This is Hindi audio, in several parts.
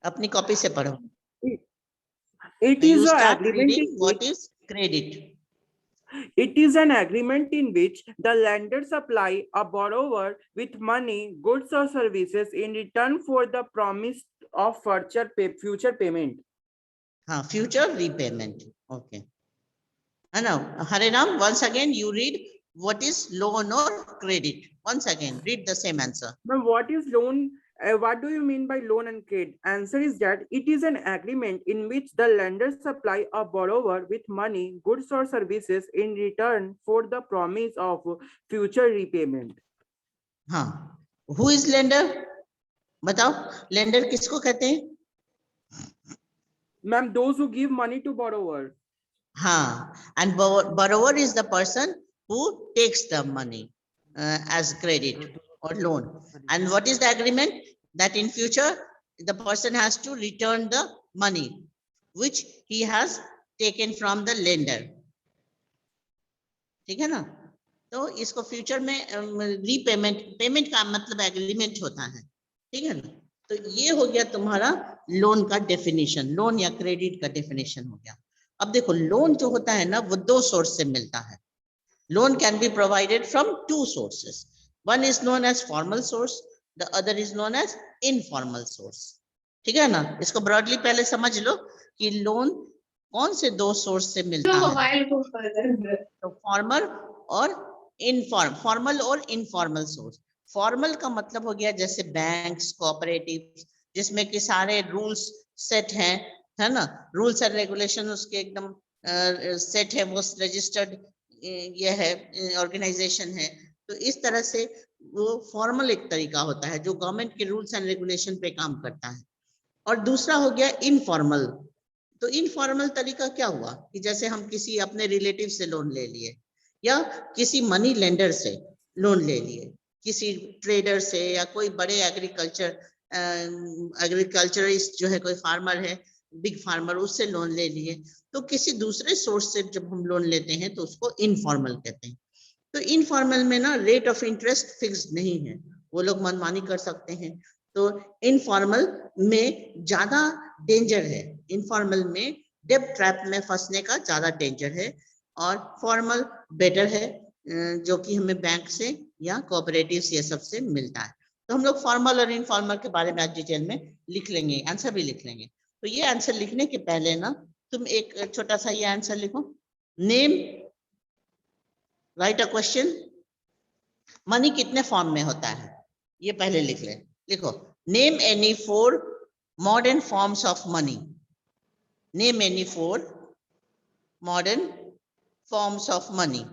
अपनी कॉपी से पढ़ो. It You is an start agreement reading in what which is credit. it is an agreement in which the lender supply a borrower with money, goods or services in return for the promise of future payment. हाँ, future repayment. Okay. And now, Hare Ram, once again you read what is loan or credit. Once again, read the same answer. Now, what is loan? What do you mean by loan and credit? Answer is that it is an agreement in which the lender supply a borrower with money, goods or services in return for the promise of future repayment. हाँ. Who is lender? बताओ, lender किसको कहते हैं? Ma'am, those who give money to borrower. हाँ, and borrower is the person who takes the money as credit or loan. And what is the agreement? That in future the person has to return the money which he has taken from the lender. ठीक है ना? तो इसको फ्यूचर में रीपेमेंट, पेमेंट का मतलब एग्रीमेंट होता है. ठीक है ना? तो ये हो गया तुम्हारा लोन का डेफिनेशन, लोन या क्रेडिट का डेफिनेशन हो गया. अब देखो, लोन जो होता है ना वो दो सोर्स से मिलता है. Loan can be provided from two sources. One is known as formal source, the other is known as informal source. ठीक है ना? इसको ब्रॉडली पहले समझ लो कि लोन कौन से दो सोर्स से मिलता है. तो फॉर्मल और फॉर्मल और इनफॉर्मल सोर्स. फॉर्मल का मतलब हो गया जैसे बैंक्स, कोऑपरेटिव, जिसमें कि सारे रूल्स सेट हैं, है ना? रूल्स एंड रेगुलेशन उसके एकदम सेट है, वो रजिस्टर्ड ये है, ऑर्गेनाइजेशन है. तो इस तरह से वो फॉर्मल एक तरीका होता है जो गवर्नमेंट के रूल्स एंड रेगुलेशन पे काम करता है. और दूसरा हो गया इनफॉर्मल. तो इनफॉर्मल तरीका क्या हुआ कि जैसे हम किसी अपने रिलेटिव से लोन ले लिए, या किसी मनी लेंडर से लोन ले लिए, किसी ट्रेडर से, या कोई बड़े एग्रीकल्चरिस्ट जो है, कोई फार्मर है, बिग फार्मर, उससे लोन ले लिए. तो किसी दूसरे सोर्स से जब हम लोन लेते हैं तो उसको इनफॉर्मल कहते हैं. तो इनफॉर्मल में ना रेट ऑफ इंटरेस्ट फिक्स नहीं है, वो लोग मनमानी कर सकते हैं. तो इनफॉर्मल में ज्यादा डेंजर है. इनफॉर्मल में डेब्ट ट्रैप में फंसने का ज्यादा डेंजर है, और फॉर्मल बेटर है जो कि हमें बैंक से या कोऑपरेटिव ये सब से मिलता है. तो हम लोग फॉर्मल और इनफॉर्मल के बारे में आज डिटेल में लिख लेंगे, आंसर भी लिख लेंगे. तो ये आंसर लिखने के पहले ना तुम एक छोटा सा ये आंसर लिखो. Name, right a question. Money कितने फॉर्म में होता है ये पहले लिख ले. लिखो, name any 4 modern forms of money. Name any 4 modern forms of money.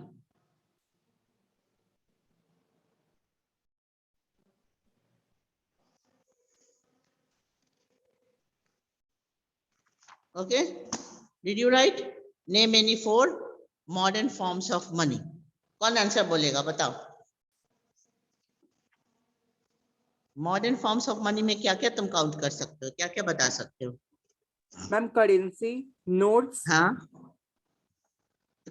Okay, did you write? Name any 4 modern forms of money. कौन आंसर बोलेगा, बताओ. मॉडर्न फॉर्म्स ऑफ मनी में क्या क्या तुम काउंट कर सकते हो, क्या क्या बता सकते हो? Ma'am currency, notes. हाँ,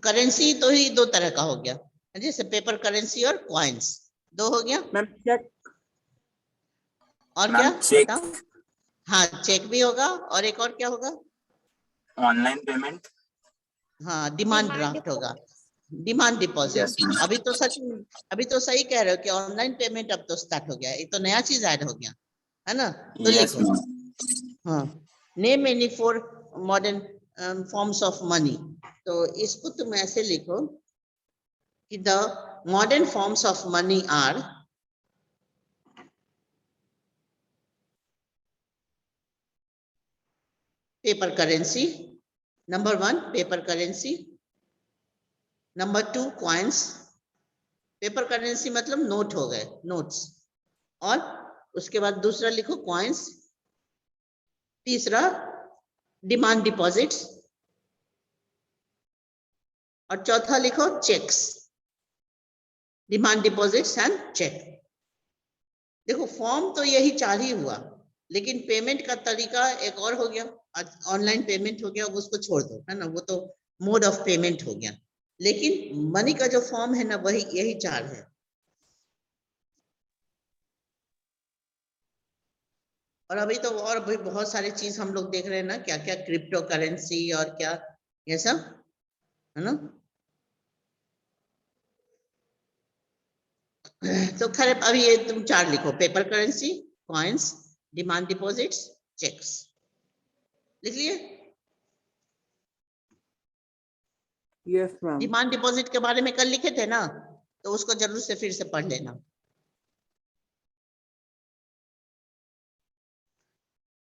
करेंसी तो ही दो तरह का हो गया, जैसे पेपर करेंसी और कॉइन्स, दो हो गया. Ma'am check. और क्या बताओ? हाँ, चेक भी होगा, और एक और क्या होगा? Online payment. हाँ, डिमांड ड्राफ्ट होगा, डिमांड डिपॉजिट. अभी तो सही कह रहे हो कि ऑनलाइन पेमेंट अब तो स्टार्ट हो गया, ये तो नया चीज ऐड हो गया, है ना? तो लिखो, हाँ, name any 4 modern forms of money. तो इसको तुम ऐसे लिखो कि the modern forms of money are paper currency. Number 1 paper currency. Number 2 coins. Paper currency मतलब नोट हो गए, नोट्स. और उसके बाद दूसरा लिखो कॉइन्स. तीसरा डिमांड डिपॉजिट्स. और चौथा लिखो cheques. Demand deposits and cheque. देखो, फॉर्म तो यही 4 ही हुआ, लेकिन पेमेंट का तरीका एक और हो गया. ऑनलाइन पेमेंट हो गया, उसको छोड़ दो, है ना, वो तो मोड ऑफ पेमेंट हो गया. लेकिन मनी का जो फॉर्म है ना वही यही 4 है. और अभी तो और भी बहुत सारी चीज हम लोग देख रहे हैं ना, क्या क्या क्रिप्टो करेंसी और क्या ये सब है ना। तो खैर अभी ये तुम चार लिखो, paper currency, coins, demand deposits, cheques, लिख लिए। Yes ma'am. डिमांड डिपॉजिट के बारे में कल लिखे थे ना, तो उसको जरूर से फिर से पढ़ लेना।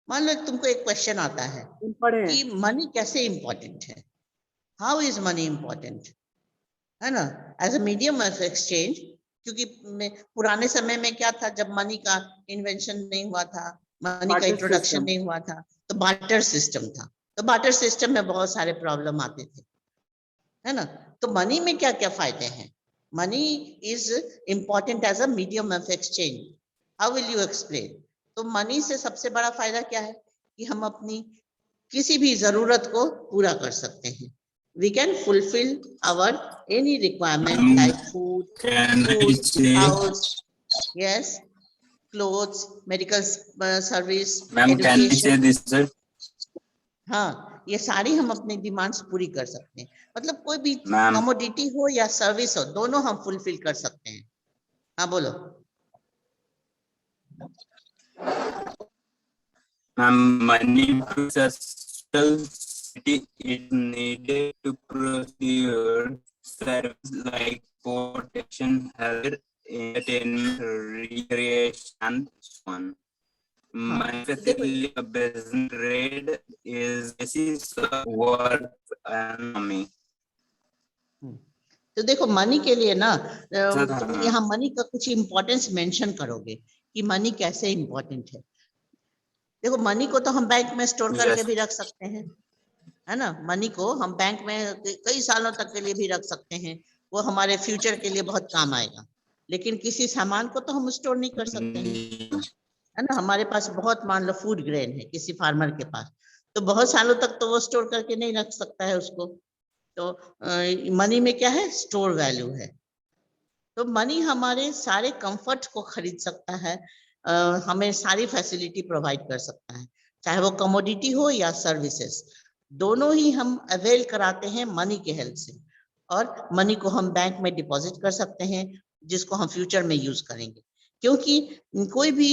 मान लो तुमको एक क्वेश्चन आता है पढ़े कि मनी कैसे इंपॉर्टेंट है, हाउ इज मनी इंपॉर्टेंट, है ना, as a medium of exchange. क्योंकि पुराने समय में क्या था, जब मनी का इन्वेंशन नहीं हुआ था, मनी का Barter इंट्रोडक्शन system. नहीं हुआ था, तो बार्टर सिस्टम था। तो बार्टर सिस्टम में बहुत सारे प्रॉब्लम आते थे, है ना। तो मनी में क्या क्या फायदे हैं? Money is important as a medium of exchange. How will you explain? तो मनी से सबसे बड़ा फायदा क्या है कि हम अपनी किसी भी जरूरत को पूरा कर सकते हैं। We can fulfill our any requirement like food, Can I say, house, yes, clothes, medical service, ma'am, can I say education. this, sir? हाँ, ये सारी हम अपनी डिमांड्स पूरी कर सकते हैं। मतलब कोई भी Ma'am, कमोडिटी हो या सर्विस हो, दोनों हम फुलफिल कर सकते हैं। हाँ बोलो। ma'am, money to social city is needed to pursue service like protection, health, entertainment, recreation, and so on. हाँ, Manifestly, a business trade is basis of work economy. तो देखो मनी के लिए ना हाँ। तुम यहाँ मनी का कुछ इंपॉर्टेंस मेंशन करोगे कि मनी कैसे इंपॉर्टेंट है। देखो मनी को तो हम बैंक में स्टोर करके Yes. भी रख सकते हैं, है ना। मनी को हम बैंक में कई सालों तक के लिए भी रख सकते हैं, वो हमारे फ्यूचर के लिए बहुत काम आएगा। लेकिन किसी सामान को तो हम स्टोर नहीं कर सकते हैं, है ना। हमारे पास बहुत, मान लो फूड ग्रेन है किसी फार्मर के पास, तो बहुत सालों तक तो वो स्टोर करके नहीं रख सकता है उसको। तो मनी में क्या है, स्टोर वैल्यू है। तो मनी हमारे सारे कंफर्ट को खरीद सकता है, हमें सारी फैसिलिटी प्रोवाइड कर सकता है, चाहे वो कमोडिटी हो या सर्विसेज, दोनों ही हम अवेल कराते हैं मनी के हेल्प से। और मनी को हम बैंक में डिपॉजिट कर सकते हैं, जिसको हम फ्यूचर में यूज करेंगे। क्योंकि कोई भी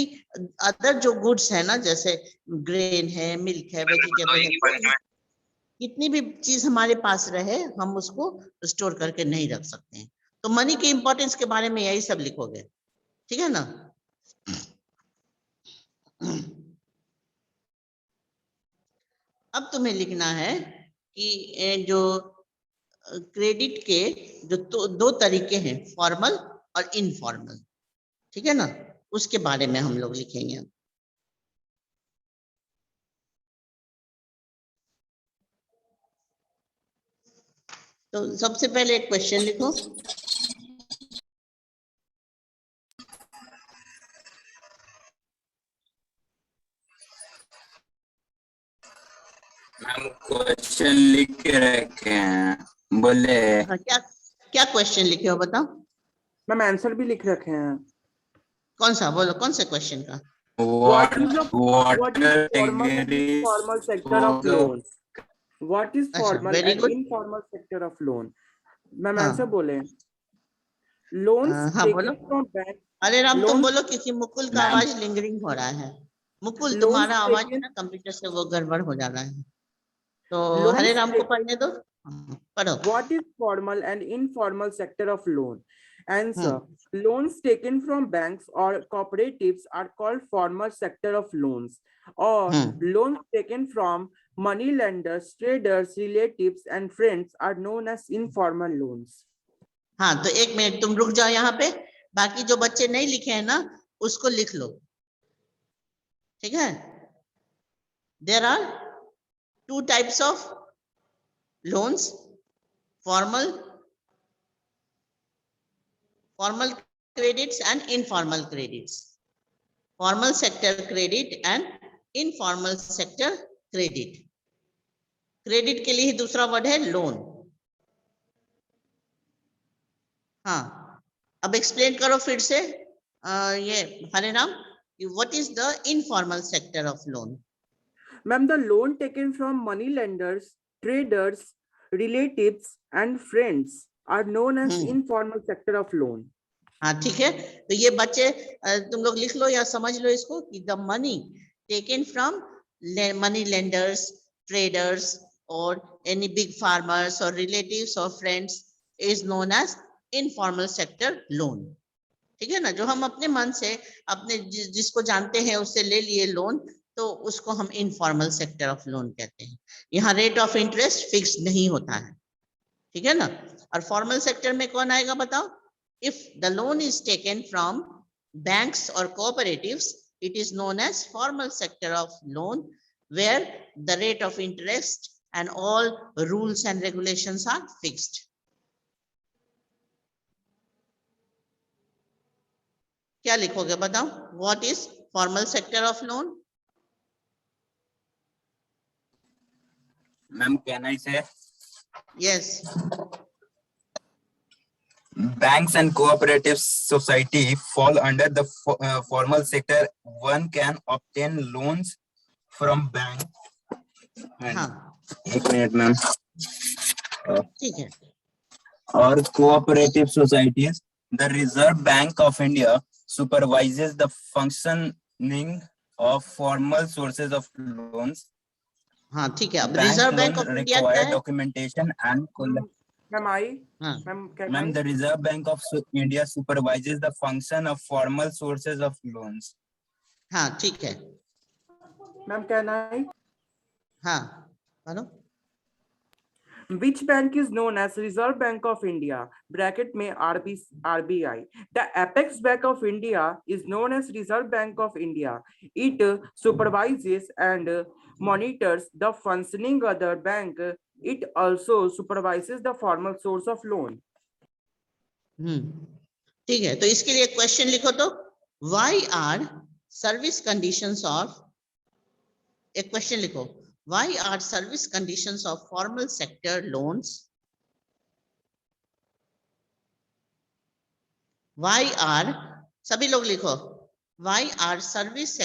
अदर जो गुड्स है ना, जैसे ग्रेन है, मिल्क है, वेजिटेबल है, कोई भी कितनी भी चीज हमारे पास रहे, हम उसको स्टोर करके नहीं रख सकते हैं। तो मनी के इंपॉर्टेंस के बारे में यही सब लिखोगे, ठीक है ना। अब तुम्हें लिखना है कि जो क्रेडिट के जो दो तरीके हैं, फॉर्मल और इनफॉर्मल, ठीक है ना, उसके बारे में हम लोग लिखेंगे। तो सबसे पहले एक क्वेश्चन लिखो। मैम क्वेश्चन लिख के रखे हैं, बोले हाँ, क्या क्या क्वेश्चन लिखे हो बताओ। मैम आंसर भी लिख रखे हैं। कौन सा बोलो, कौन से क्वेश्चन का? What is the what what is formal and categories informal sector for of the loan? What is अच्छा, formal very and good. informal sector of loan? Ma'am हाँ आंसर बोले, loans हाँ बोलो। taken from bank, अरे राम तुम loans बोलो, किसी मुकुल का मैम आवाज लिंगरिंग हो रहा है। मुकुल loans तुम्हारा आवाज taken ना कंप्यूटर से वो गड़बड़ हो जा रहा है। तो हरे loans राम को taken. पढ़ने दो, पढ़ो। What is formal and informal sector of loan? Answer: hmm, loans taken from banks or cooperatives are called formal sector of loans, or loans taken from money lenders, traders, relatives, and friends are known as informal loans. हाँ तो एक मिनट तुम रुक जाओ यहाँ पे, बाकी जो बच्चे नहीं लिखे हैं ना उसको लिख लो, ठीक है। There are two types of loans, formal credits and informal credits, formal sector credit and informal sector credit। Credit के लिए ही दूसरा वर्ड है लोन। हाँ अब एक्सप्लेन करो फिर से ये हरे Ram. what is the informal sector of loan? Ma'am, the loan taken from money lenders, traders, relatives, and friends are known as informal sector of loan. हाँ ठीक है, तो ये बच्चे तुम लोग लिख लो या समझ लो इसको कि the money taken from money lenders, traders और एनी बिग फार्मर्स और रिलेटिव्स और friends is known as informal sector loan. ठीक है ना, जो हम अपने मन से अपने जिसको जानते हैं उससे ले लिए लोन, तो उसको हम इनफॉर्मल सेक्टर ऑफ लोन कहते हैं। यहाँ रेट ऑफ इंटरेस्ट फिक्स नहीं होता है, ठीक है ना। और फॉर्मल सेक्टर में कौन आएगा बताओ? If the loan is taken from banks or cooperatives, it is known as formal sector of loan, where the rate of interest and all rules and regulations are fixed. क्या लिखोगे बताओ? What is formal sector of loan? Ma'am, can I say? Yes. Banks and cooperative society fall under the formal sector. One can obtain loans from bank. हाँ एक मिनट मैम। ठीक है। और cooperative societies, the Reserve Bank of India supervises the functioning of formal sources of loans. हाँ ठीक है, अब रिजर्व बैंक ऑफ इंडिया क्या है? Documentation and Ma'am, the Reserve Bank of India supervises the function of formal sources of loans. हाँ ठीक है। Ma'am, can I? हाँ बोलो। Which bank is known as Reserve Bank of India? Bracket में RBI. The apex bank of India is known as Reserve Bank of India. It supervises and monitors the functioning of the bank. It also supervises the formal source of loan. ठीक है, तो इसके लिए क्वेश्चन लिखो तो, why are service conditions of, एक क्वेश्चन लिखो, why are service conditions of formal sector loans, why are, सभी लोग लिखो, why are service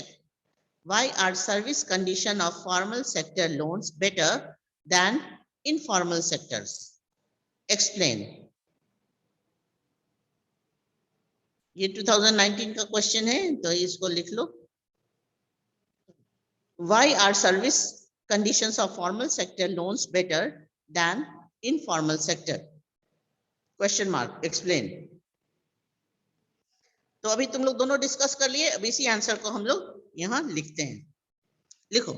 condition of formal sector loans better than informal sectors? Explain. ये 2019 का क्वेश्चन है, तो इसको लिख लो। Why are service conditions of formal sector loans better than informal sector? Question mark. Explain. तो अभी तुम लोग दोनों डिस्कस कर लिए, अब इसी आंसर को हम लोग यहाँ लिखते हैं। लिखो,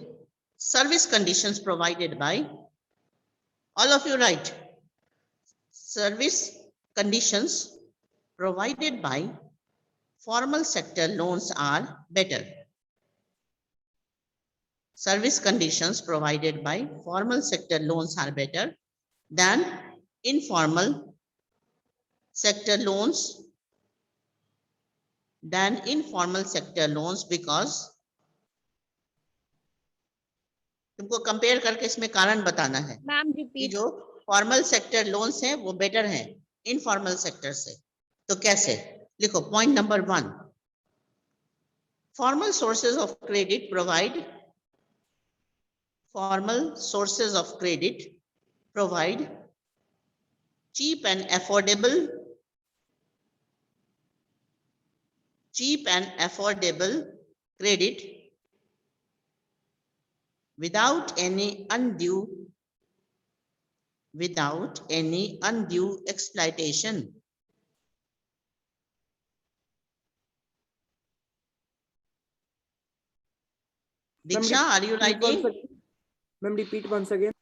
service conditions provided by, all of you write, service conditions provided by formal sector loans are better. Service conditions provided by formal sector loans are better than informal sector loans, because तुमको कंपेयर करके इसमें कारण बताना है कि जो फॉर्मल सेक्टर लोन्स हैं वो बेटर हैं इनफॉर्मल सेक्टर से। तो कैसे? लिखो, point number 1, formal sources of credit provide cheap and affordable credit without any undue exploitation. Diksha, are you writing? Ma'am, repeat once again.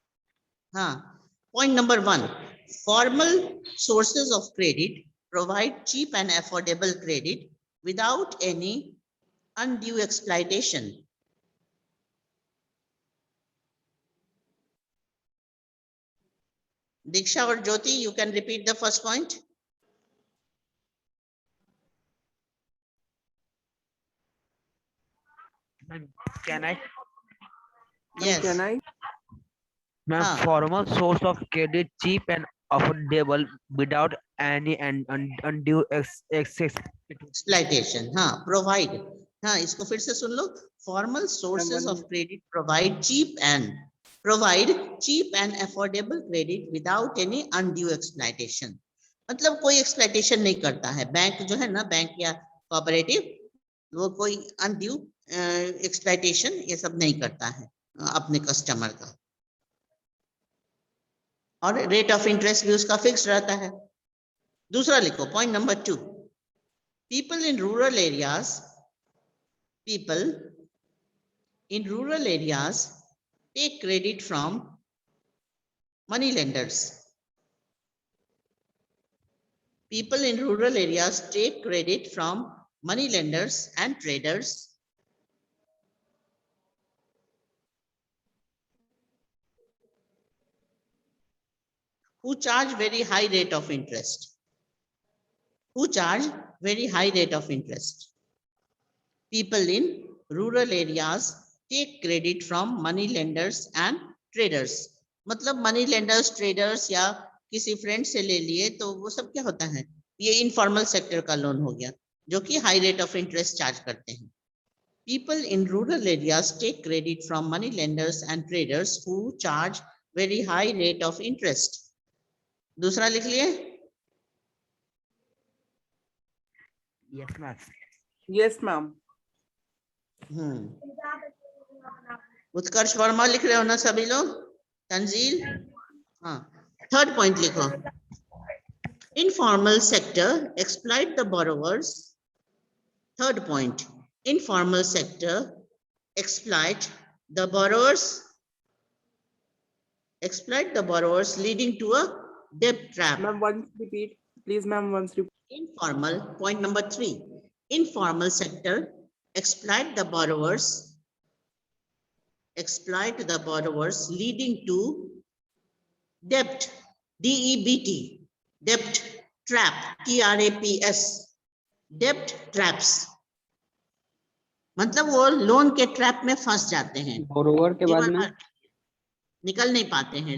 हाँ, point number 1, formal sources of credit provide cheap and affordable credit without any undue exploitation. Diksha or Jyoti, you can repeat the first point. Can I? Yes. Can I? Ma'am, formal source of credit cheap and affordable without any undue Exploitation. हाँ, provide हाँ, इसको फिर से सुन लो। Formal sources of credit provide cheap and affordable credit without any undue exploitation. मतलब कोई एक्सप्लॉयटेशन नहीं करता है बैंक, जो है ना, बैंक या कोऑपरेटिव, वो कोई अनड्यू एक्सप्लॉयटेशन ये सब नहीं करता है अपने कस्टमर का। और रेट ऑफ इंटरेस्ट भी उसका फिक्स रहता है। दूसरा लिखो, point number 2, people in rural areas take credit from money lenders. People in rural areas take credit from money lenders and traders who charge very high rate of interest. People in rural areas take credit from money lenders and traders. मतलब money lenders, traders या किसी फ्रेंड से ले लिए तो वो सब क्या होता है, ये इनफॉर्मल सेक्टर का लोन हो गया जो कि high rate of interest charge करते हैं। People in rural areas take credit from money lenders and traders who charge very high rate of interest. दूसरा लिख लिए? Yes, ma'am. Yes, ma'am. उत्कर्ष वर्मा लिख रहे हो ना सभी लोग? तंजील? हाँ। थर्ड पॉइंट लिखो, informal sector exploit the borrowers. Third point, informal sector exploit the borrowers leading to a debt trap. Ma'am, once repeat, please, ma'am, once repeat. Informal, point number 3, informal sector exploit the borrowers leading to debt, DEBT, debt trap, TRAPS, debt traps। मतलब वो लोन के ट्रैप में फंस जाते हैं, बोरोवर के बाद में निकल नहीं पाते हैं।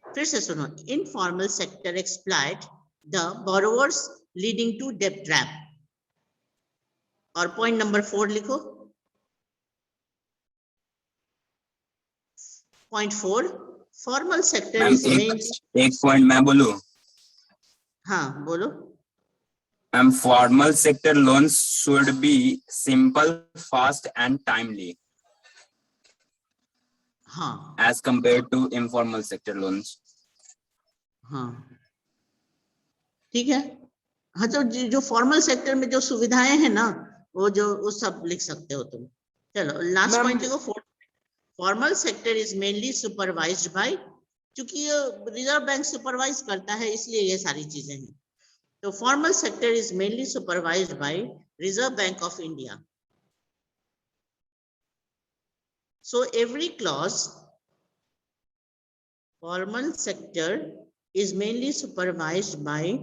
फिर से सुनो, informal sector exploit the borrowers leading to डेब्ट ट्रैप। और पॉइंट नंबर 4 लिखो, point 4, formal sector is mainly. एक पॉइंट मैं बोलूं? हाँ बोलो। Formal sector loans should be simple, fast, and timely. हाँ, as compared to informal sector loans. हाँ ठीक है। हाँ, तो जो फॉर्मल सेक्टर में जो सुविधाएं हैं ना, वो सब लिख सकते हो तुम। चलो लास्ट पॉइंट लिखो, formal sector is mainly supervised by, क्योंकि रिजर्व बैंक सुपरवाइज करता है इसलिए ये सारी चीजें हैं। तो formal sector is mainly supervised by Reserve Bank of India. So every clause, formal sector is mainly supervised by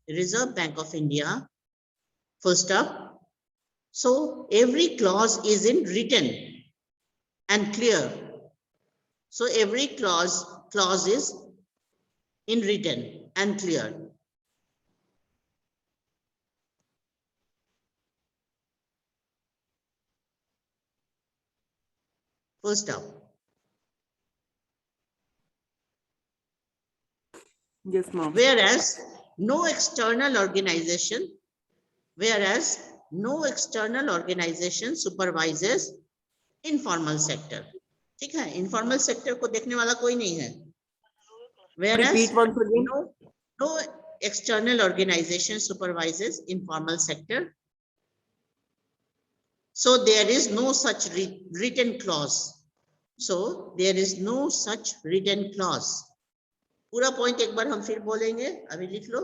Reserve Bank of India, full stop. So every clause is in written and clear. So every clause is in written and clear. Full stop. Yes, ma'am. Whereas no external organization supervises informal sector. ठीक है, informal sector को देखने वाला कोई नहीं है। Whereas Repeat once again. no external organization supervises informal sector. So there is no such written clause. पूरा पॉइंट एक बार हम फिर बोलेंगे, अभी लिख लो।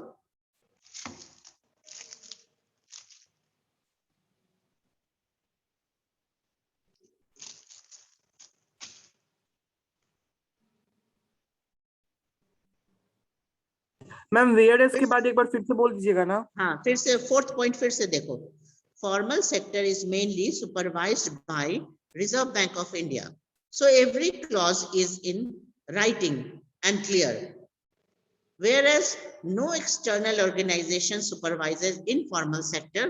मैम वेयरएस के बाद एक बार फिर से बोल दीजिएगा ना। हाँ, फिर से फोर्थ पॉइंट फिर से देखो, formal sector is mainly supervised by Reserve Bank of India. So every clause is in writing and clear, whereas no external organization supervises informal sector.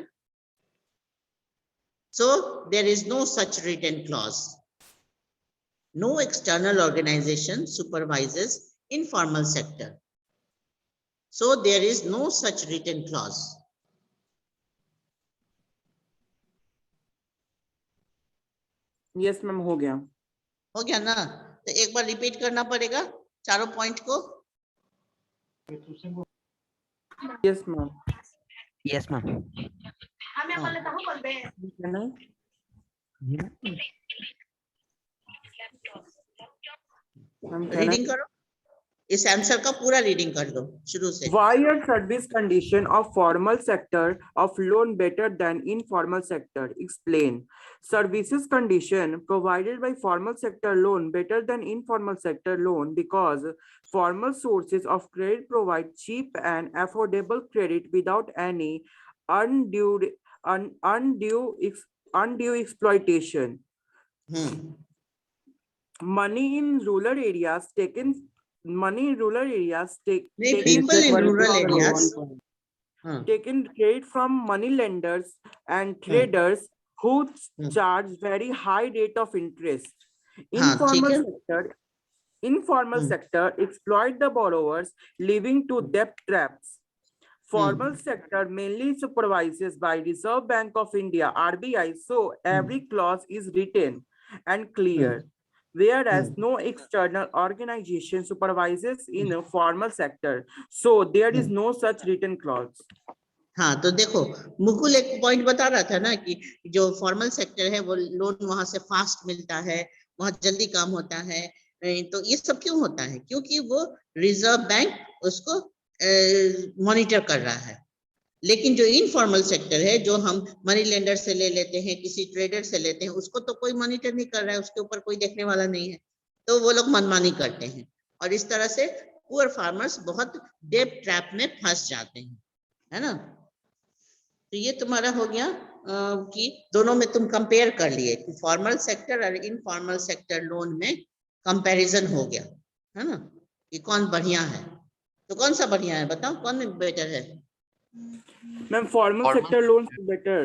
So there is no such written clause. No external organization supervises informal sector. So there is no such written clause. Yes, ma'am, हो गया. हो गया ना? तो एक बार रिपीट करना पड़ेगा चारों पॉइंट को. Yes, ma'am. Yes, ma'am. Can I? Ma'am, can I? Reading करो. इस आंसर का पूरा रीडिंग कर दो शुरू से. Why are service condition of formal sector of loan better than informal sector? Explain. Services condition provided by formal sector loan better than informal sector loan because formal sources of credit provide cheap and affordable credit without any undue exploitation. Money in rural areas taken. Money in rural areas People in rural areas. taken credit from money lenders and traders who charge very high rate of interest. Informal sector exploit the borrowers, leading to debt traps. Formal sector mainly supervises by Reserve Bank of India (RBI), so every clause is written and clear. Whereas no external organization supervises in a formal sector, so there is no such written clause. हाँ, तो देखो मुकुल एक पॉइंट बता रहा था ना कि जो फॉर्मल सेक्टर है वो लोन वहां से फास्ट मिलता है, वहां जल्दी काम होता है. तो ये सब क्यों होता है? क्योंकि वो रिजर्व बैंक उसको मॉनिटर कर रहा है. लेकिन जो इनफॉर्मल सेक्टर है, जो हम मनी लेंडर से ले लेते हैं, किसी ट्रेडर से लेते हैं, उसको तो कोई मॉनिटर नहीं कर रहा है, उसके ऊपर कोई देखने वाला नहीं है, तो वो लोग मनमानी करते हैं और इस तरह से पुअर फार्मर्स बहुत डेब्ट ट्रैप में फंस जाते हैं, है ना? तो ये तुम्हारा हो गया कि दोनों में तुम कंपेयर कर लिए कि फॉर्मल सेक्टर और इनफॉर्मल सेक्टर लोन में कंपैरिजन हो गया, है ना, कि कौन बढ़िया है. तो कौन सा बढ़िया है बताओ, कौन बेटर है? Ma'am formal sector loans better.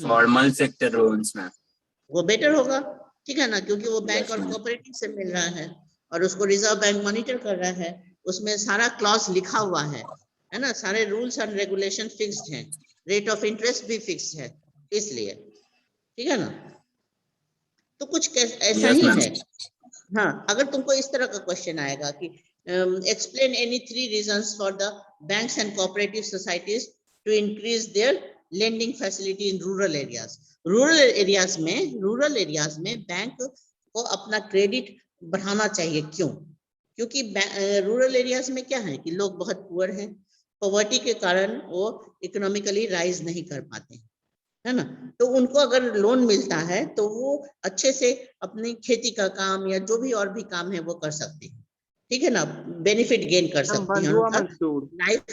Formal sector loans, ma'am. वो बेटर होगा, ठीक है ना, क्योंकि वो बैंक और कोऑपरेटिव से मिल रहा है और उसको रिजर्व बैंक मॉनिटर कर रहा है. उसमें सारा क्लॉज लिखा हुआ है ना, सारे रूल्स एंड रेगुलेशन फिक्स्ड हैं, रेट ऑफ इंटरेस्ट भी फिक्स्ड है, इसलिए, ठीक है ना. तो कुछ ऐसा ही है. हाँ, अगर तुमको इस तरह का क्वेश्चन आएगा कि explain any 3 reasons for the banks and cooperative societies to increase their lending facility in rural areas. Rural areas में बैंक को अपना क्रेडिट बढ़ाना चाहिए. क्यों? क्योंकि रूरल एरियाज में क्या है कि लोग बहुत पुअर हैं, पॉवर्टी के कारण वो इकोनॉमिकली राइज नहीं कर पाते हैं, है ना. तो उनको अगर लोन मिलता है तो वो अच्छे से अपनी खेती का काम या जो भी और भी काम है वो कर सकते हैं, ठीक है ना, बेनिफिट गेन कर सकते हैं, उनका लाइफ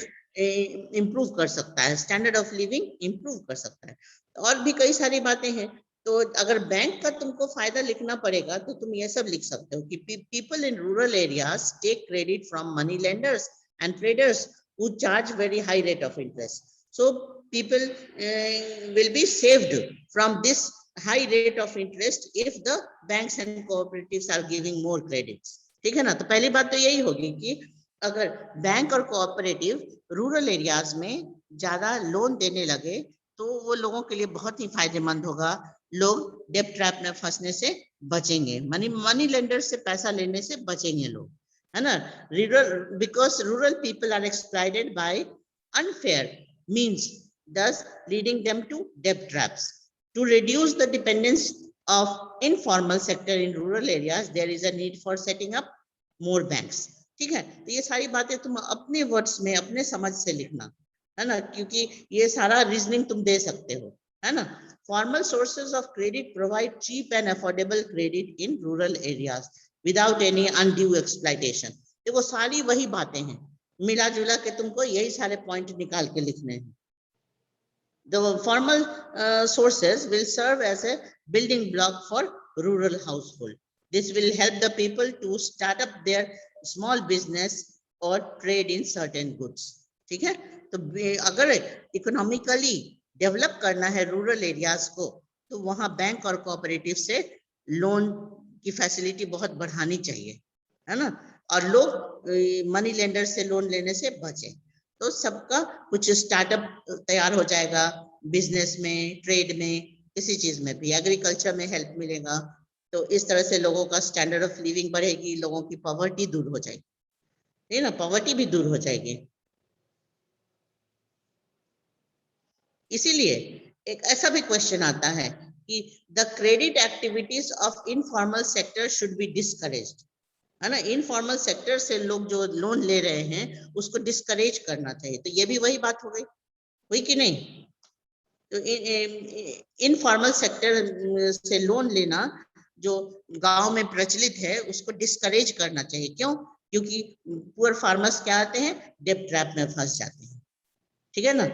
इम्प्रूव कर सकता है, स्टैंडर्ड ऑफ लिविंग इम्प्रूव कर सकता है, और भी कई सारी बातें हैं. तो अगर बैंक का तुमको फायदा लिखना पड़ेगा तो तुम ये सब लिख सकते हो कि people in rural areas take credit from money lenders and traders who charge very high rate of interest. So people will be saved from this high rate of interest if the banks and cooperatives are giving more credits. ठीक है ना. तो पहली बात तो यही होगी कि अगर बैंक और कोऑपरेटिव रूरल एरियाज में ज्यादा लोन देने लगे तो वो लोगों के लिए बहुत ही फायदेमंद होगा. लोग डेब्ट ट्रैप में फंसने से बचेंगे, मनी लेंडर से पैसा लेने से बचेंगे लोग, है ना. Because rural people are exploited by unfair means, thus leading them to debt traps. To reduce the dependence of informal sector in rural areas, there is a need for setting up more banks. ठीक है. तो ये सारी बातें तुम अपने वर्ड्स में अपने समझ से लिखना, है ना, क्योंकि ये सारा रीजनिंग तुम दे सकते हो, है ना. Formal sources of credit provide cheap and affordable credit in rural areas without any undue exploitation. देखो सारी वही बातें हैं, मिला जुला के तुमको यही सारे पॉइंट निकाल के लिखने हैं. The formal sources will serve as a building block for rural household. This will help the people to start up their small business or trade in certain goods. ठीक है. तो अगर इकोनॉमिकली डेवलप करना है रूरल एरियाज को, तो वहां बैंक और कोऑपरेटिव से लोन की फैसिलिटी बहुत बढ़ानी चाहिए, है ना। और लोग मनी लेंडर से लोन लेने से बचे, तो सबका कुछ स्टार्टअप तैयार हो जाएगा, बिजनेस में, ट्रेड में, किसी चीज में भी, एग्रीकल्चर में हेल्प मिलेगा। तो इस तरह से लोगों का स्टैंडर्ड ऑफ लिविंग बढ़ेगी, लोगों की पॉवर्टी दूर हो जाएगी, है ना, पॉवर्टी भी दूर हो जाएगी। इसीलिए एक ऐसा भी क्वेश्चन आता है कि the credit activities of informal sector should be discouraged, है ना। इनफॉर्मल सेक्टर से लोग जो लोन ले रहे हैं उसको डिस्करेज करना चाहिए। तो ये भी वही बात हो गई, हुई कि नहीं। तो इनफॉर्मल सेक्टर से लोन लेना जो गांव में प्रचलित है उसको डिस्करेज करना चाहिए। क्यों? क्योंकि पुअर फार्मर्स क्या आते हैं, डेब्ट ट्रैप में फंस जाते हैं, ठीक है ना,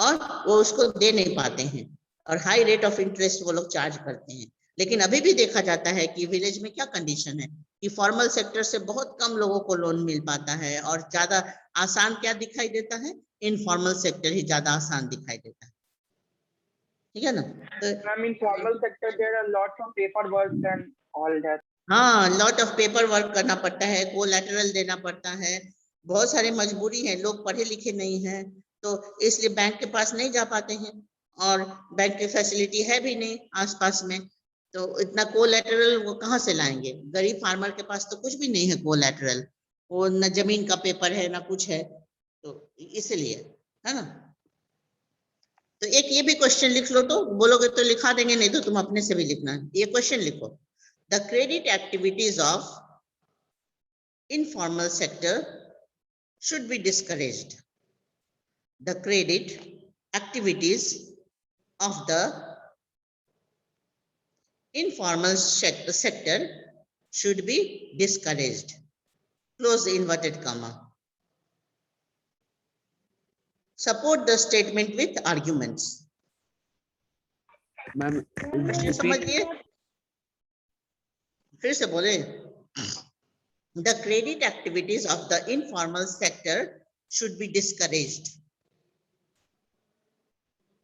और वो उसको दे नहीं पाते हैं, और हाई रेट ऑफ इंटरेस्ट वो लोग चार्ज करते हैं। लेकिन अभी भी देखा जाता है कि विलेज में क्या कंडीशन है कि फॉर्मल सेक्टर से बहुत कम लोगों को लोन मिल पाता है, और ज्यादा आसान क्या दिखाई देता है, इनफॉर्मल सेक्टर ही ज्यादा आसान दिखाई देता है, ठीक है ना। तो Ma'am, in formal sector, there are lots of paperwork and all that. हाँ, लॉट ऑफ पेपर वर्क करना पड़ता है, कोलैटरल देना पड़ता है, बहुत सारे मजबूरी है, लोग पढ़े लिखे नहीं हैं, तो इसलिए बैंक के पास नहीं जा पाते हैं, और बैंक की फैसिलिटी है भी नहीं आसपास में, तो इतना कोलैटरल वो कहाँ से लाएंगे। गरीब फार्मर के पास तो कुछ भी नहीं है कोलैटरल, वो न जमीन का पेपर है ना कुछ है, तो इसलिए, है ना। तो एक ये भी क्वेश्चन लिख लो, तो बोलोगे तो लिखा देंगे, नहीं तो तुम अपने से भी लिखना। ये क्वेश्चन लिखो, the credit activities of informal sector should be discouraged. The credit activities of the informal sector should be discouraged. Close the inverted comma. Support the statement with arguments. Ma'am समझिए, फिर से बोले, the credit activities of the informal sector should be discouraged.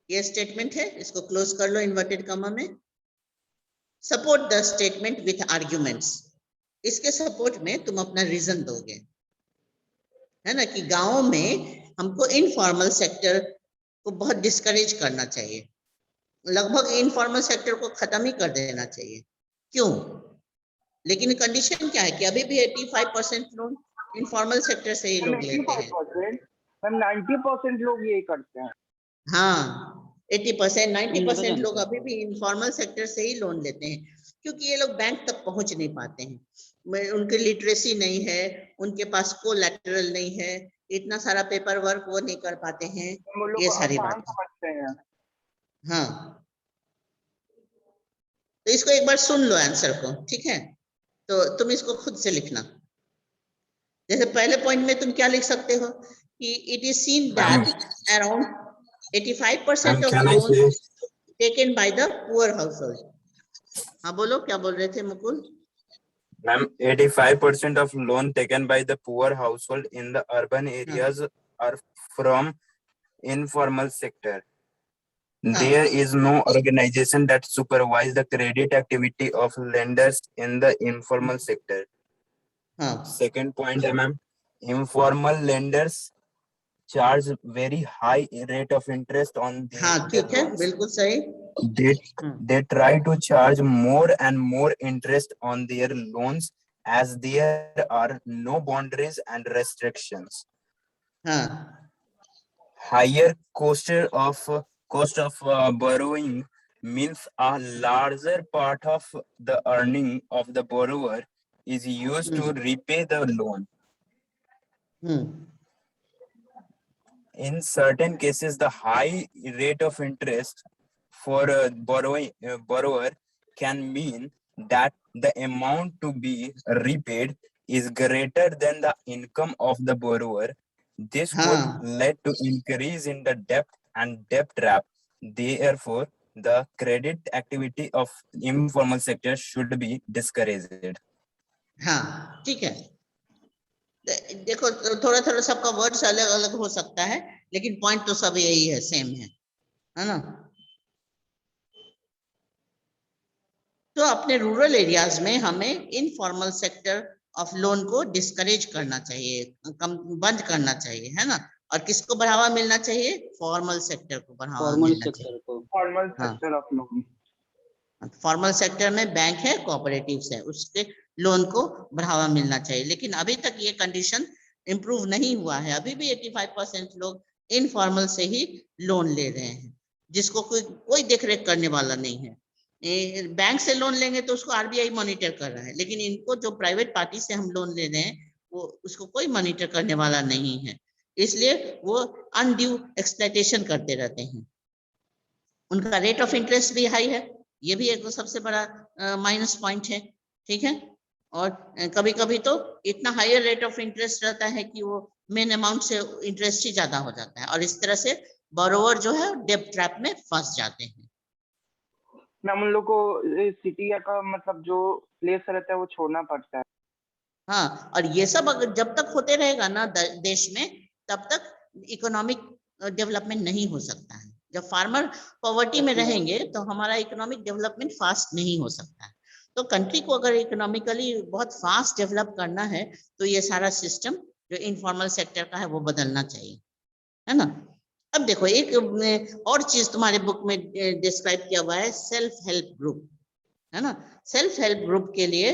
ये स्टेटमेंट है, इसको क्लोज कर लो इन्वर्टेड कॉमा में। Support the statement with arguments, इसके सपोर्ट में तुम अपना रीजन दोगे, है ना, कि गांवों में हमको इनफॉर्मल सेक्टर को बहुत डिस्करेज करना चाहिए, लगभग इनफॉर्मल सेक्टर को खत्म ही कर देना चाहिए। क्यों? लेकिन कंडीशन क्या है कि अभी भी 85% लोग इनफॉर्मल सेक्टर से ही लोग लेते हैं। 90% लोग यही करते हैं। हाँ, 80%, 90% लोग अभी भी इनफॉर्मल सेक्टर से ही लोन लेते हैं, क्योंकि ये लोग बैंक तक पहुंच नहीं पाते हैं, उनकी लिटरेसी नहीं है, उनके पास कोलैटरल नहीं है, इतना सारा पेपर वर्क वो नहीं कर पाते हैं, ये सारी बातें। हाँ, तो इसको एक बार सुन लो आंसर को, ठीक है, तो तुम इसको खुद से लिखना। जैसे पहले पॉइंट में तुम क्या लिख सकते हो कि it is seen that around 85% of loans taken by the poor household. हाँ बोलो, क्या बोल रहे थे Mukul? Ma'am, 85% of loan taken by the poor household in the urban areas are from informal sector. There is no organization that supervise the credit activity of lenders in the informal sector. Second point, ma'am, informal lenders charge very high rate of interest on their ठीक है, बिल्कुल सही। they try to charge more and more interest on their loans as there are no boundaries and restrictions. Higher cost of borrowing means a larger part of the earning of the borrower is used to repay the loan. In certain cases, the high rate of interest for a borrower can mean that the amount to be repaid is greater than the income of the borrower. This could lead to increase in the debt and debt trap. Therefore, the credit activity of informal sector should be discouraged. हाँ, ठीक है। देखो, थोड़ा थोड़ा सबका वर्ड्स अलग अलग हो सकता है, लेकिन पॉइंट तो सब यही है, सेम है, है ना। तो अपने रूरल एरियाज में हमें इनफॉर्मल सेक्टर ऑफ लोन को डिस्करेज करना चाहिए, बंद करना चाहिए, है ना। और किसको बढ़ावा मिलना चाहिए? फॉर्मल सेक्टर को बढ़ावा फॉर्मल मिलना सेक्टर चाहिए। को। फॉर्मल हाँ। Sector of loan. Formal sector में बैंक है, कोऑपरेटिव्स है, उसके लोन को बढ़ावा मिलना चाहिए। लेकिन अभी तक ये कंडीशन इम्प्रूव नहीं हुआ है। अभी भी 85% लोग इनफॉर्मल से ही लोन ले रहे हैं, जिसको कोई देखरेख करने वाला नहीं है। बैंक से लोन लेंगे तो उसको आरबीआई मॉनिटर कर रहा है, लेकिन इनको जो प्राइवेट पार्टी से हम लोन ले रहे हैं वो उसको कोई मॉनिटर करने वाला नहीं है। इसलिए वो अनड्यू एक्सप्लॉयटेशन करते रहते हैं। उनका रेट ऑफ इंटरेस्ट भी हाई है, ये भी एक सबसे बड़ा माइनस पॉइंट है। ठीक है। और कभी कभी तो इतना हायर रेट ऑफ इंटरेस्ट रहता है कि वो मेन अमाउंट से इंटरेस्ट ही ज्यादा हो जाता है, और इस तरह से बोरोवर जो है डेब्ट ट्रैप में फंस जाते हैं। मैम उन लोग को सिटी का मतलब जो प्लेस रहता है वो छोड़ना पड़ता है। हाँ, और ये सब अगर जब तक होते रहेगा ना देश में, तब तक इकोनॉमिक डेवलपमेंट नहीं हो सकता है। जब फार्मर पॉवर्टी में रहेंगे तो हमारा इकोनॉमिक डेवलपमेंट फास्ट नहीं हो सकता है। तो कंट्री को अगर इकोनॉमिकली बहुत फास्ट डेवलप करना है तो ये सारा सिस्टम जो इनफॉर्मल सेक्टर का है वो बदलना चाहिए, है ना। अब देखो एक और चीज तुम्हारे बुक में डिस्क्राइब किया हुआ है, सेल्फ हेल्प ग्रुप, है ना। सेल्फ हेल्प ग्रुप के लिए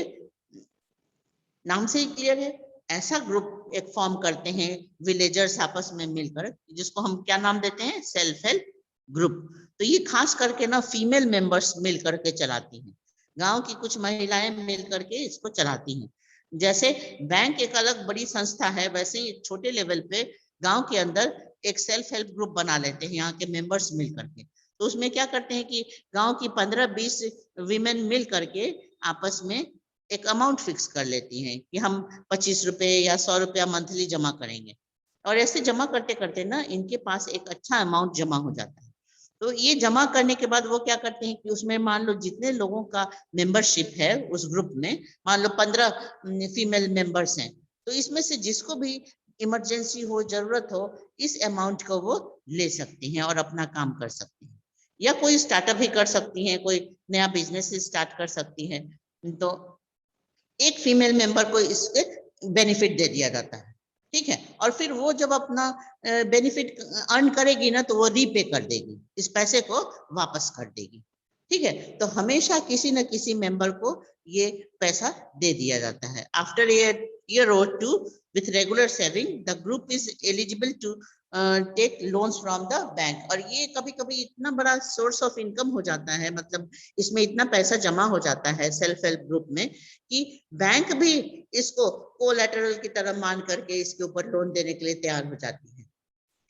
नाम से ही क्लियर है, ऐसा ग्रुप एक फॉर्म करते हैं विलेजर्स आपस में मिलकर, जिसको हम क्या नाम देते हैं? Self help group. तो ये खास करके ना फीमेल मेंबर्स मिल करके चलाती हैं, गांव की कुछ महिलाएं मिल करके इसको चलाती हैं। जैसे बैंक एक अलग बड़ी संस्था है, वैसे ही छोटे लेवल पे गांव के अंदर एक सेल्फ हेल्प ग्रुप बना लेते हैं यहाँ के मेंबर्स मिल करके। तो उसमें क्या करते हैं कि गांव की 15-20 वीमेन मिल करके आपस में एक अमाउंट फिक्स कर लेती हैं कि हम 25 रुपए या 100 रुपया मंथली जमा करेंगे, और ऐसे जमा करते करते ना इनके पास एक अच्छा अमाउंट जमा हो जाता है। तो ये जमा करने के बाद वो क्या करते हैं कि उसमें मान लो जितने लोगों का मेंबरशिप है उस ग्रुप में, मान लो 15 फीमेल मेंबर्स हैं, तो इसमें से जिसको भी इमरजेंसी हो, जरूरत हो, इस अमाउंट को वो ले सकती हैं और अपना काम कर सकती हैं, या कोई स्टार्टअप भी कर सकती हैं, कोई नया बिजनेस स्टार्ट कर सकती है। तो एक फीमेल मेंबर को इसके बेनिफिट दे दिया जाता है। ठीक है। और फिर वो जब अपना बेनिफिट अर्न करेगी ना तो वो रीपे कर देगी, इस पैसे को वापस कर देगी। ठीक है। तो हमेशा किसी न किसी मेंबर को ये पैसा दे दिया जाता है। After year or two with regular saving the group is eligible to take loans from the bank. और ये कभी कभी इतना बड़ा सोर्स ऑफ इनकम हो जाता है, मतलब इसमें इतना पैसा जमा हो जाता है सेल्फ हेल्प ग्रुप में, कि बैंक भी इसको कोलैटरल की तरह मान करके इसके ऊपर लोन देने के लिए तैयार हो जाती है।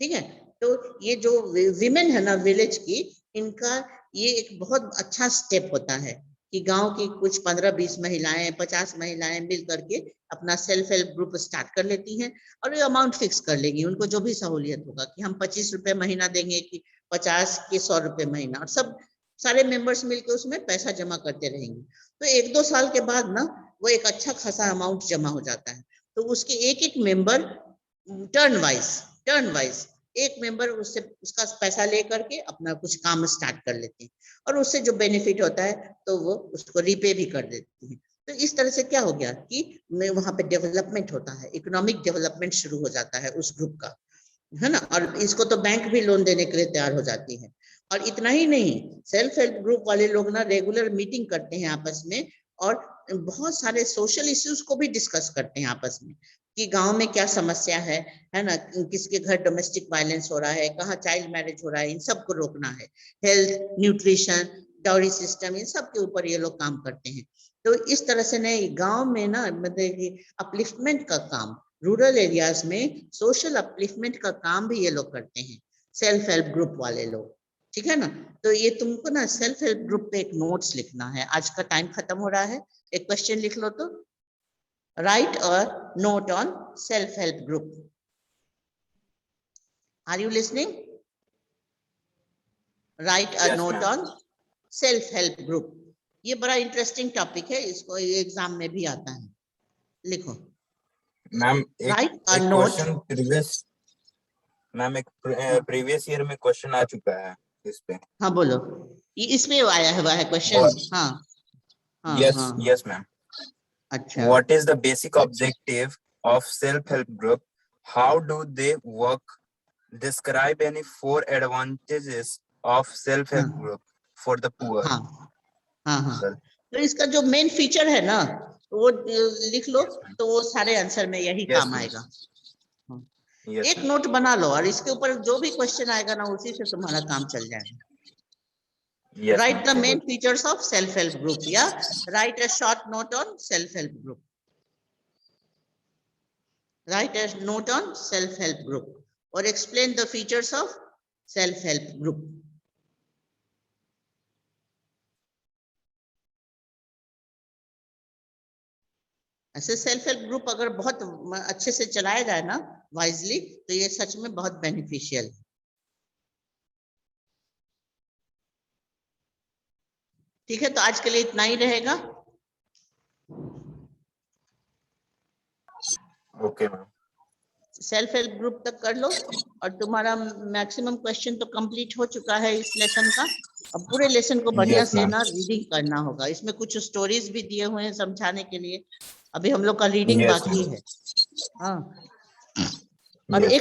ठीक है। तो ये जो विमेन है ना विलेज की, इनका ये एक बहुत अच्छा स्टेप होता है कि गांव की कुछ 15-20 महिलाएं, 50 महिलाएं मिल करके अपना सेल्फ हेल्प ग्रुप स्टार्ट कर लेती हैं, और ये अमाउंट फिक्स कर लेगी, उनको जो भी सहूलियत होगा कि हम 25 रुपए महीना देंगे कि 50 कि 100 रुपए महीना, और सब सारे मेंबर्स मिलकर उसमें पैसा जमा करते रहेंगे। तो 1-2 साल के बाद ना वो एक अच्छा खासा अमाउंट जमा हो जाता है। तो उसके एक एक मेंबर टर्न वाइज एक मेंबर उससे उसका पैसा ले करके अपना कुछ काम स्टार्ट कर लेते हैं, और उससे जो बेनिफिट होता है तो वो उसको रीपे भी कर देते हैं। तो इस तरह से क्या हो गया कि वहां पे डेवलपमेंट होता है, इकोनॉमिक डेवलपमेंट शुरू हो जाता है उस ग्रुप का, है ना। और इसको तो बैंक भी लोन देने के लिए तैयार हो जाती है। और इतना ही नहीं, सेल्फ हेल्प ग्रुप वाले लोग ना रेगुलर मीटिंग करते हैं आपस में, और बहुत सारे सोशल इश्यूज को भी डिस्कस करते हैं आपस में कि गांव में क्या समस्या है ना, किसके घर डोमेस्टिक वायलेंस हो रहा है, कहाँ चाइल्ड मैरिज हो रहा है, इन सब को रोकना है, हेल्थ, न्यूट्रिशन, डाउरी सिस्टम, इन सब के ऊपर ये लोग काम करते हैं। तो इस तरह से नए गांव में ना मतलब अपलिफ्टमेंट का काम, रूरल एरियाज में सोशल अपलिफ्टमेंट का काम भी ये लोग करते हैं, सेल्फ हेल्प ग्रुप वाले लोग। ठीक है ना। तो ये तुमको ना सेल्फ हेल्प ग्रुप पे एक नोट्स लिखना है। आज का टाइम खत्म हो रहा है, एक क्वेश्चन लिख लो तो, write a note on self help group. Are you listening? Write a Yes, note ma'am. on self help group. ये बड़ा इंटरेस्टिंग टॉपिक है, इसको एग्जाम में भी आता है, लिखो। मैम Write a एक note. क्वेश्चन प्रीवियस ईयर में क्वेश्चन आ चुका है इस पे। हाँ बोलो, ये इसमें आया हुआ है क्वेश्चन। और- हाँ हाँ Yes, हाँ yes, ma'am. अच्छा। What is the basic objective of self-help group? How do they work? Describe any 4 advantages of self-help हाँ group for the poor. हाँ हाँ हाँ Sir. तो इसका जो मेन फीचर है ना वो लिख लो, Yes, ma'am. तो वो सारे आंसर में यही Yes, काम ma'am. आएगा। Yes, एक ma'am. नोट बना लो और इसके ऊपर जो भी क्वेश्चन आएगा ना उसी से तुम्हारा काम चल जाएगा। Yes, Write ma'am. the main features of self-help group, yeah? Write a short note on self-help group. Write a note on self-help group or explain the features of self-help group. ऐसे सेल्फ हेल्प ग्रुप अगर बहुत अच्छे से चलाया जाए ना वाइजली, तो ये सच में बहुत बेनिफिशियल है। ठीक है, तो आज के लिए इतना ही रहेगा। Okay, ma'am. Self help group तक कर लो और तुम्हारा मैक्सिमम क्वेश्चन तो कंप्लीट हो चुका है इस लेसन का। अब पूरे लेसन को बढ़िया Yes, से ma'am. ना रीडिंग करना होगा। इसमें कुछ स्टोरीज भी दिए हुए हैं समझाने के लिए। अभी हम लोग का रीडिंग Yes, बाकी ma'am. है। हाँ, और Yes, एक